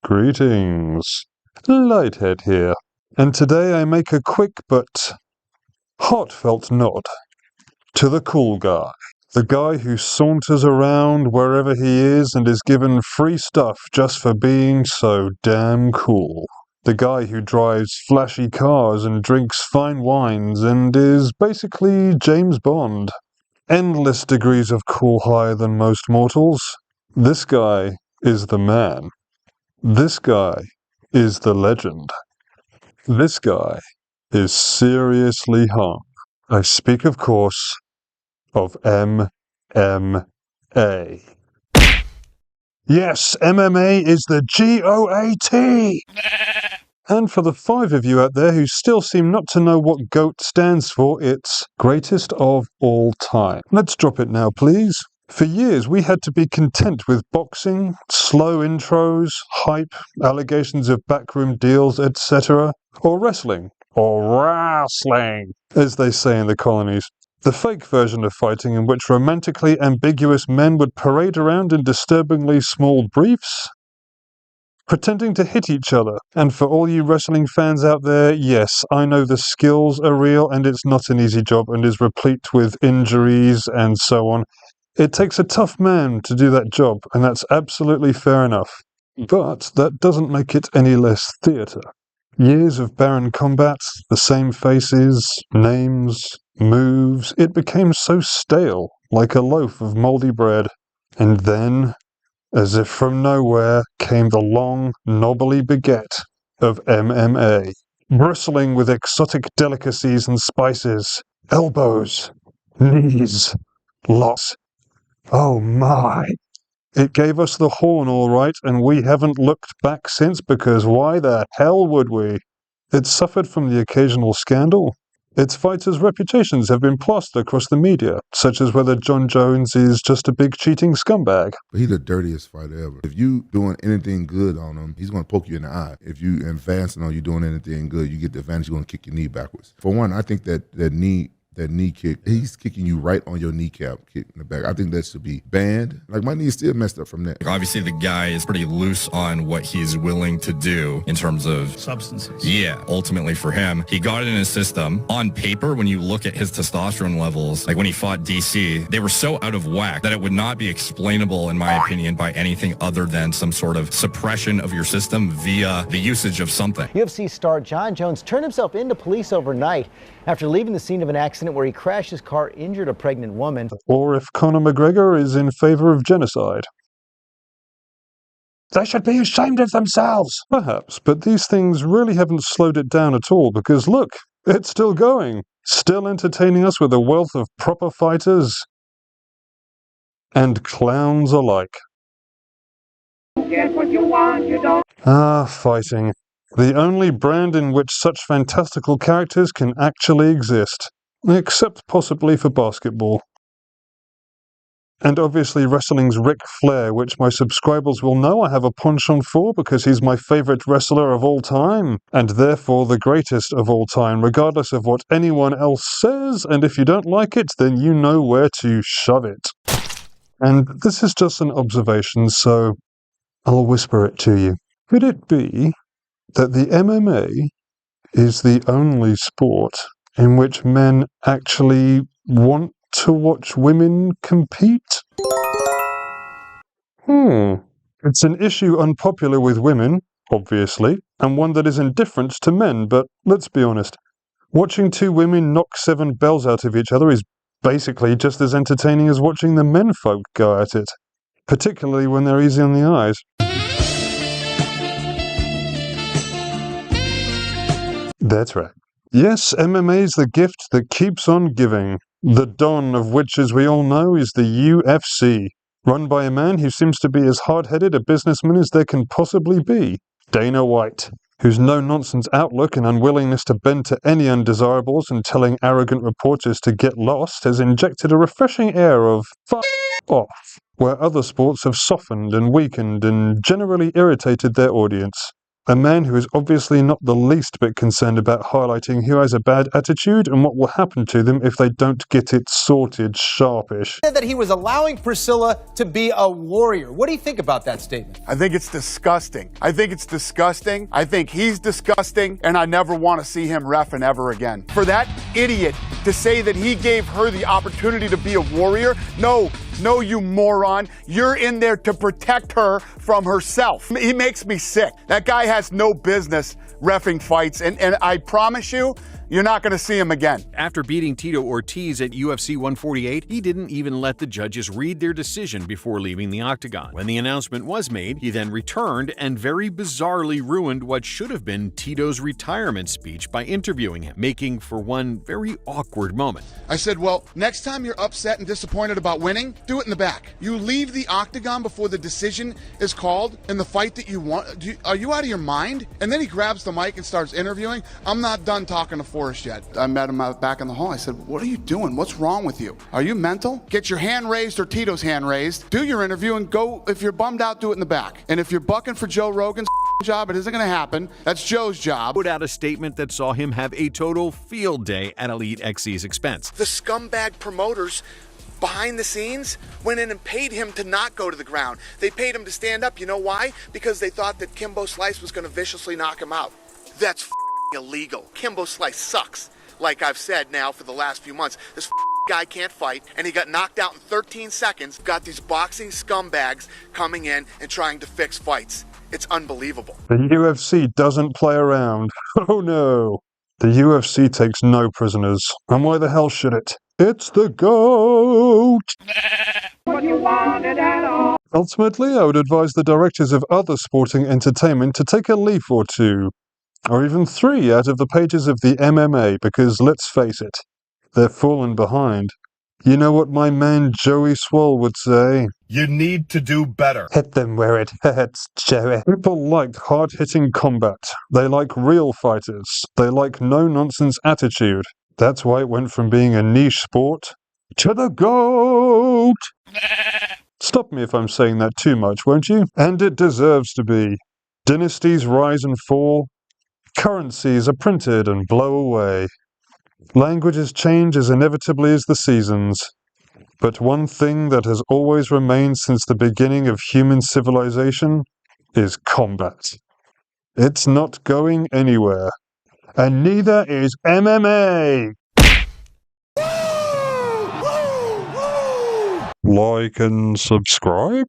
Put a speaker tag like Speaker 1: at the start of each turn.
Speaker 1: Greetings, Lighthead here, and today I make a quick but heartfelt nod to the cool guy. The guy who saunters around wherever he is and is given free stuff just for being so damn cool. The guy who drives flashy cars and drinks fine wines and is basically James Bond. Endless degrees of cool higher than most mortals. This guy is the man. This guy is the legend. This guy is seriously hung. I speak, of course, of MMA. Yes, MMA is the GOAT! And for the 5 of you out there who still seem not to know what GOAT stands for, it's greatest of all time. Let's drop it now, please. For years, we had to be content with boxing, slow intros, hype, allegations of backroom deals, etc., or wrestling, as they say in the colonies. The fake version of fighting in which romantically ambiguous men would parade around in disturbingly small briefs, pretending to hit each other. And for all you wrestling fans out there, yes, I know the skills are real and it's not an easy job and is replete with injuries and so on. It takes a tough man to do that job, and that's absolutely fair enough. But that doesn't make it any less theatre. Years of barren combat, the same faces, names, moves, it became so stale, like a loaf of mouldy bread. And then, as if from nowhere, came the long, knobbly baguette of MMA, bristling with exotic delicacies and spices, elbows, knees, locks. Oh my! It gave us the horn all right, and we haven't looked back since, because why the hell would we? It's suffered from the occasional scandal. Its fighters' reputations have been plastered across the media, such as whether John Jones is just a big cheating scumbag.
Speaker 2: He's the dirtiest fighter ever. If you doing anything good on him, he's going to poke you in the eye. If you advancing on you doing anything good, you get the advantage, he's going to kick your knee backwards. For one, I think that knee kick, he's kicking you right on your kneecap, kick in the back. I think that should be banned. Like, my knee is still messed up from that.
Speaker 3: Obviously, the guy is pretty loose on what he's willing to do in terms of
Speaker 4: substances.
Speaker 3: Yeah, ultimately for him, he got it in his system. On paper, when you look at his testosterone levels, like when he fought DC, they were so out of whack that it would not be explainable, in my opinion, by anything other than some sort of suppression of your system via the usage of something.
Speaker 5: UFC star John Jones turned himself into police overnight after leaving the scene of an accident where he crashed his car, injured a pregnant woman.
Speaker 1: Or if Conor McGregor is in favour of genocide. They should be ashamed of themselves! Perhaps, but these things really haven't slowed it down at all, because look, it's still going. Still entertaining us with a wealth of proper fighters and clowns alike.
Speaker 6: Get what you want, you don't.
Speaker 1: Fighting. The only brand in which such fantastical characters can actually exist. Except possibly for basketball. And obviously wrestling's Ric Flair, which my subscribers will know I have a penchant for because he's my favourite wrestler of all time, and therefore the greatest of all time, regardless of what anyone else says, and if you don't like it, then you know where to shove it. And this is just an observation, so I'll whisper it to you. Could it be that the MMA is the only sport in which men actually want to watch women compete? It's an issue unpopular with women, obviously, and one that is indifferent to men, but let's be honest. Watching 2 women knock 7 bells out of each other is basically just as entertaining as watching the menfolk go at it, particularly when they're easy on the eyes. That's right. Yes, MMA is the gift that keeps on giving. The don of which, as we all know, is the UFC, run by a man who seems to be as hard-headed a businessman as there can possibly be, Dana White, whose no-nonsense outlook and unwillingness to bend to any undesirables and telling arrogant reporters to get lost has injected a refreshing air of f*** off, where other sports have softened and weakened and generally irritated their audience. A man who is obviously not the least bit concerned about highlighting who has a bad attitude and what will happen to them if they don't get it sorted sharpish.
Speaker 4: That he was allowing Priscilla to be a warrior. What do you think about that statement?
Speaker 7: I think it's disgusting. I think it's disgusting. I think he's disgusting, and I never want to see him reffing ever again. For that idiot to say that he gave her the opportunity to be a warrior, no, you moron. You're in there to protect her from herself. He makes me sick. That guy has no business reffing fights, and I promise you, you're not going to see him again.
Speaker 8: After beating Tito Ortiz at UFC 148, he didn't even let the judges read their decision before leaving the octagon. When the announcement was made, he then returned and very bizarrely ruined what should have been Tito's retirement speech by interviewing him, making for one very awkward moment.
Speaker 7: I said, well, next time you're upset and disappointed about winning, do it in the back. You leave the octagon before the decision is called in the fight that you want. Are you out of your mind? And then he grabs the mic and starts interviewing. I'm not done talking to Forrest yet. I met him out back in the hall. I said, what are you doing? What's wrong with you? Are you mental? Get your hand raised or Tito's hand raised. Do your interview and go. If you're bummed out, do it in the back. And if you're bucking for Joe Rogan's job, it isn't going to happen. That's Joe's job.
Speaker 8: Put out a statement that saw him have a total field day at Elite XC's expense.
Speaker 7: The scumbag promoters behind the scenes went in and paid him to not go to the ground. They paid him to stand up. You know why? Because they thought that Kimbo Slice was going to viciously knock him out. That's illegal. Kimbo Slice sucks. Like I've said now for the last few months, this guy can't fight, and he got knocked out in 13 seconds. Got these boxing scumbags coming in and trying to fix fights. It's unbelievable.
Speaker 1: The UFC doesn't play around. Oh no. The UFC takes no prisoners. And why the hell should it? It's the GOAT!
Speaker 6: What you wanted at all.
Speaker 1: Ultimately, I would advise the directors of other sporting entertainment to take a leaf or two, or even 3 out of the pages of the MMA, because let's face it, they're falling behind. You know what my man Joey Swole would say?
Speaker 9: You need to do better.
Speaker 1: Hit them where it hurts, Joey. People like hard-hitting combat. They like real fighters. They like no-nonsense attitude. That's why it went from being a niche sport to the GOAT! Stop me if I'm saying that too much, won't you? And it deserves to be. Dynasties rise and fall. Currencies are printed and blow away. Languages change as inevitably as the seasons. But one thing that has always remained since the beginning of human civilization is combat. It's not going anywhere. And neither is MMA! Like and subscribe?